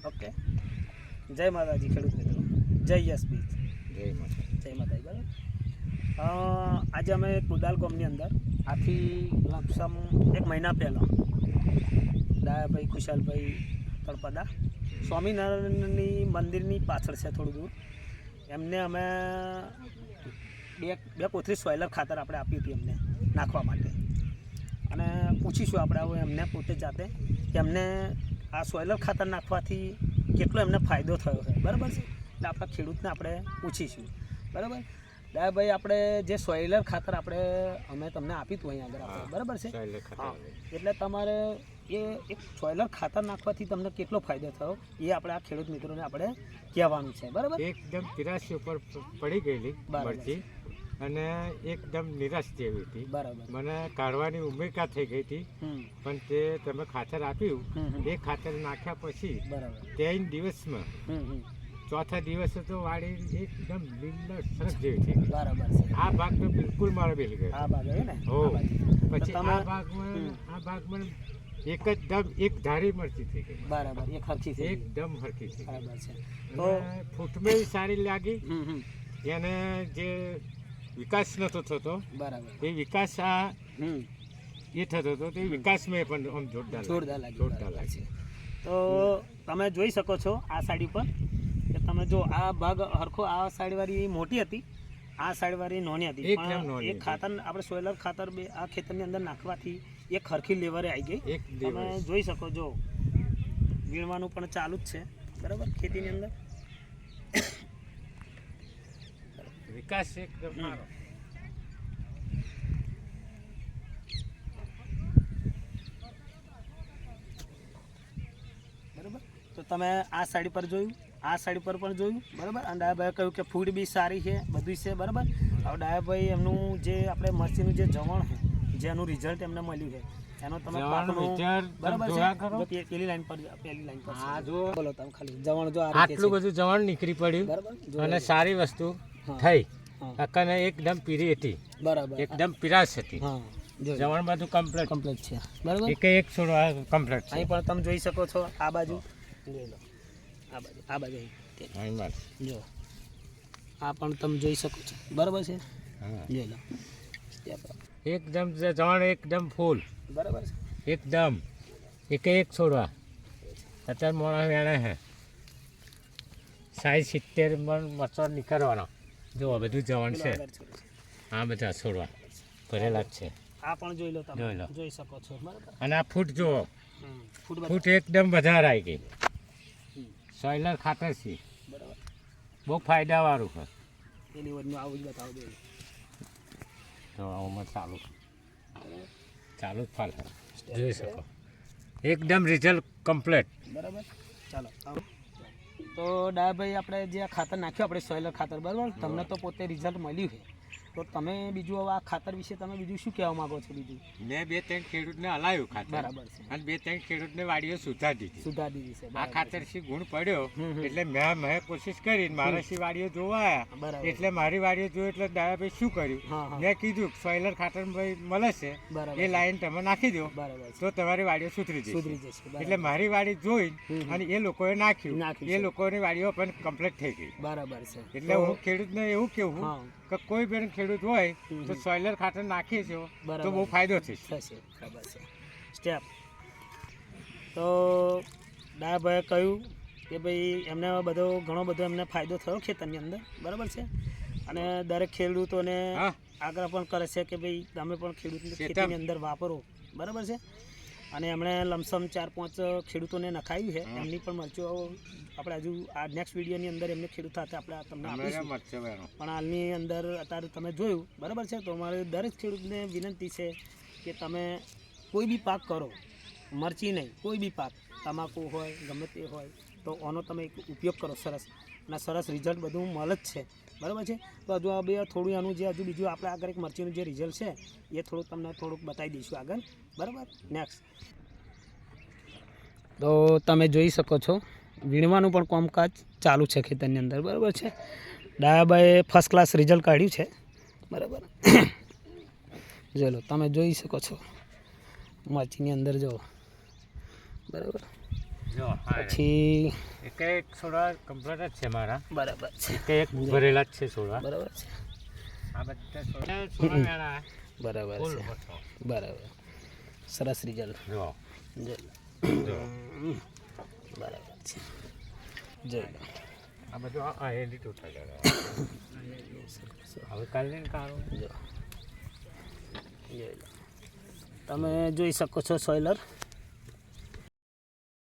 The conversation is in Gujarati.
ઓકે, જય માતાજી ખેડૂત મિત્રો, જય યસ બીજ, જય માતા. જય માતાજી. બરાબર, આજે અમે કુદાલ ગામની અંદર આથી લમસમ 1 મહિના પહેલાં ડાયાભાઈ ખુશાલભાઈ તળપદા સ્વામિનારાયણની મંદિરની પાછળ છે થોડું દૂર, એમને અમે બે કોથળી સોઇલર ખાતર આપણે આપ્યું હતું એમને નાખવા માટે, અને પૂછીશું આપણે હવે એમને પોતે જાતે કે એમને આ સોઇલર ખાતર નાખવાથી કેટલો એમને ફાયદો થયો છે. બરાબર છે, એટલે આપણા ખેડૂતને આપણે પૂછીશું. બરાબર ભાઈ, આપણે જે સોઇલર ખાતર અમે તમને આપ્યું હતું અહીંયા આગળ આપણે, બરાબર છે. હા, એટલે તમારે એ એક સોઇલર ખાતર નાખવાથી તમને કેટલો ફાયદો થયો એ આપણે આ ખેડૂત મિત્રોને આપણે કહેવાનું છે. બરાબર, એકદમ 83 ઉપર પડી ગયેલી મરચી અને એકદમ નિરાશ જેવી હતી. બરાબર, મને કાઢવાની ઉમેદા થઈ ગઈ હતી, પણ તે તમે ખાતર આપ્યું એ ખાતર નાખ્યા પછી બરાબર 3 દિવસમાં ચોથા દિવસે તો વાડી એકદમ લીલા સરસ જેવી થઈ ગઈ. બરાબર છે. આ ભાગ તો બિલકુલ મારો બેલી ગયો. આ ભાગ ને હો, પછી આ ભાગમાં એકદમ એક ધારી મરચી થઈ ગઈ. બરાબર, એક હરખી થઈ ગઈ, એકદમ હરખી થઈ ગઈ. બરાબર છે. તો ફૂટમેય સારી લાગી. એને જે વિકાસ નતો થતો, બરાબર, એ વિકાસ આ એ થતો હતો, તે વિકાસમાં પણ આમ જોરદાર લાગે. તો તમે જોઈ શકો છો આ સાઈડ ઉપર કે તમે જો આ ભાગ હરખો, આ સાઈડ વાળી મોટી હતી, આ સાઈડ વાળી નાની હતી. પણ એક ખાતર આપણે સોઇલર ખાતર આ ખેતરની અંદર નાખવાથી એક હરખી લેવરે આવી ગઈ. તમે જોઈ શકો છો, વીણવાનું પણ ચાલુ જ છે. બરાબર, ખેતીની અંદર વિકાસ એકદમ સારો. બરાબર, તો તમે આ સાઈડ પર જોયું, આ સાઈડ પર પણ જોયું. બરાબર, અને ડાયાભાઈએ કહ્યું કે ફૂડ બી સારી છે, બધું છે. બરાબર, હવે ડાયાભાઈ એમનું જે આપણે મરચીનું જે જવણ છે, જેનું રિઝલ્ટ એમને મળ્યું છે એનો તમે બરાબર છે. પેલી લાઈન પર આ જો બોલો તમે ખાલી જવણ જો આટલું બધું જવણ નીકળી પડ્યું. બરાબર, અને સારી વસ્તુ થઈ. અકને એકદમ પીરી હતી, બરાબર, એકદમ પીરાશ હતી. હા, જવણ બધું કમ્પ્લીટ છે. બરાબર, એક છોડવા કમ્પ્લીટ છે. અહીં પણ તમે જોઈ શકો છો, આ બાજુ જોઈ લો, આ બાજુ જો, આ પણ તમે જોઈ શકો છો. બરાબર છે, જોઈ લો, એકદમ જવણ એકદમ ફૂલ. બરાબર છે, એકદમ એક છોડવા. અત્યારે મોણા વેણા છે 60-70 મણ મરચો નીકળવાનો. જો બધું જવણ છે, આ બધા છોડવા ભરેલા જ છે. આ પણ જોઈ લો, તમે જોઈ લો, જોઈ શકો છો. બરાબર, અને આ ફૂટ જુઓ, ફૂટ એકદમ વધારે આવી ગઈ. સોઇલર ખાતર છે, બરાબર, બહુ ફાયદાવાળું છે. એની વડનું આવું જ બતાવો દે. તો આમાં ચાલુ જ ફાલ જોઈ શકો, એકદમ રિઝલ્ટ કમ્પ્લીટ. બરાબર, ચાલો. તો ડાયાભાઈ, આપણે જે આ ખાતર નાખ્યું, આપણે સોઇલર ખાતર, બરાબર, તમને તો પોતે રિઝલ્ટ મળ્યું છે, તો તમે બીજું હવે આ ખાતર વિશે તમે બીજું શું કહેવા માંગો છો? બીજું મેં 2-3 ખેડૂતને હલાવ્યું ખાતર. બરાબર છે, અને 2-3 ખેડૂતને વાડીઓ સુધારી દીધી છે. આ ખાતર થી ગુણ પડ્યો એટલે મેં કોશિશ કરી મારા સી વાડીઓ જોવા, એટલે મારી વાડીઓ જોઈ એટલે ડાયાભાઈ શું કર્યું, મેં કીધું સોઇલર ખાતર મળે છે, એ લાઈન તમે નાખી દો તો તમારી વાડીઓ સુધરી જશે. એટલે મારી વાડી જોઈ અને એ લોકોએ નાખ્યું, એ લોકોની વાડીઓ પણ કમ્પ્લીટ થઈ ગઈ. બરાબર છે, એટલે હું ખેડૂતને એવું કેવું કે કોઈ પણ ખેડૂત હોય તો સોઇલર ખાતર નાખીએ છો તો બહુ ફાયદો થશે. બરાબર છે. સ્ટેપ તો ડાયાભાઈએ કહ્યું કે ભાઈ એમને ઘણો બધો એમને ફાયદો થયો ખેતરની અંદર. બરાબર છે, અને દરેક ખેડૂતોને આગ્રહ પણ કરે છે કે ભાઈ તમે પણ ખેડૂતની ખેતીની અંદર વાપરો. બરાબર છે, અને એમણે લમસમ 4-5 ખેડૂતોને નખાવ્યું છે. એમની પણ મરચીઓ આપણે હજુ આ નેક્સ્ટ વિડીયોની અંદર એમને ખેડૂત સાથે આપણે તમને આપીશું. પણ હાલની અંદર અત્યારે તમે જોયું. બરાબર છે, તો અમારે દરેક ખેડૂતને વિનંતી છે કે તમે કોઈ બી પાક કરો, મરચી નહીં, કોઈ બી પાક, તમાકુ હોય, ગમે તે હોય, તો આનો તમે એક ઉપયોગ કરો સરસ, અને સરસ રિઝલ્ટ બધું મળે જ છે. બરાબર છે, તો હજુ આ બે થોડું આનું જે હજુ બીજું આપણે આગળ એક મરચીનું જે રિઝલ્ટ છે એ તમને થોડુંક બતાવી દઈશું આગળ. બરાબર, નેક્સ્ટ તો તમે જોઈ શકો છો, વીણવાનું પણ કામકાજ ચાલુ છે ખેતરની અંદર. બરાબર છે, ડાયાભાઈએ ફર્સ્ટ ક્લાસ રિઝલ્ટ કાઢ્યું છે. બરાબર, ચલો તમે જોઈ શકો છો મરચીની અંદર જો. બરાબર, પછી એક છોડવા કમ્પ્લીટ જ છે મારા, બરાબર છે. એક ભરેલા જ છે છોડવા, બરાબર છે. આ બધા છોડવા મેળા બરાબર છે. બરાબર, સરસ રિઝલ્ટ. જો બરાબર છે, જોઈ લો. આ બધું આ એની ટોટલ હવે કાલે કાઢો. જો જોઈ લો, તમે જોઈ શકો છો સોઇલર.